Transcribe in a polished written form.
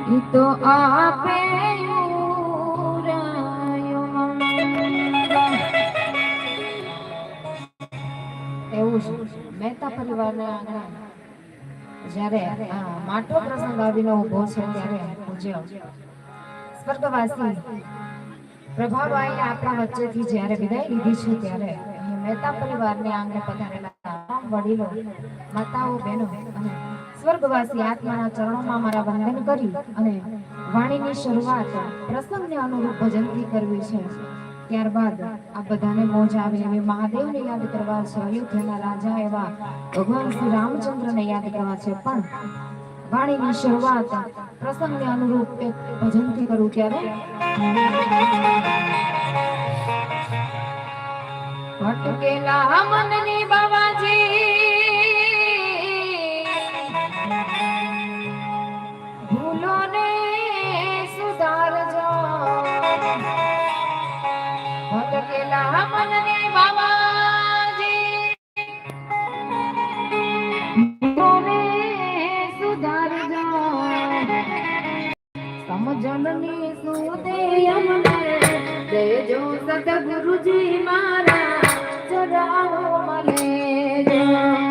ઈ તો આપે એવું છે મહેતા પરિવારના આંગણે જ્યારે માટો પ્રસંગ આવીને ઉભો છે ત્યારે પૂજ્ય સ્વર્ગવાસી પ્રભાબાઈ આપણા વચ્ચેથી જ્યારે વિદાય લીધી છે ત્યારે મહેતા પરિવારને આંગણે પધારેલા તમામ વડીલો માતાઓ બહેનો અને સ્વર્ગવાસી આત્માના ચરણોમાં મારા વંદન કરી અને વાણીની શરૂઆત પ્રસંગને અનુરૂપ ભજનથી કરવી છે। ત્યારબાદ આ બધાને મોજ આવે એવી મહાદેવને યાદ કરવા છે, અયોધ્યાના રાજા એવા ભગવાન શ્રી રામચંદ્રને યાદ કરવા છે, પણ વાણીની શરૂઆત પ્રસંગને અનુરૂપ એક ભજનથી કરું ત્યારે ભટકેલા મનની બાવાજી ભૂલોને સુધારજો, ભટકેલા મનની બાવાજી ભૂલોને સુધારજો, સમજણની સુદે અમને દેજો સદગુરુજી મારા ચરણો મળે જો।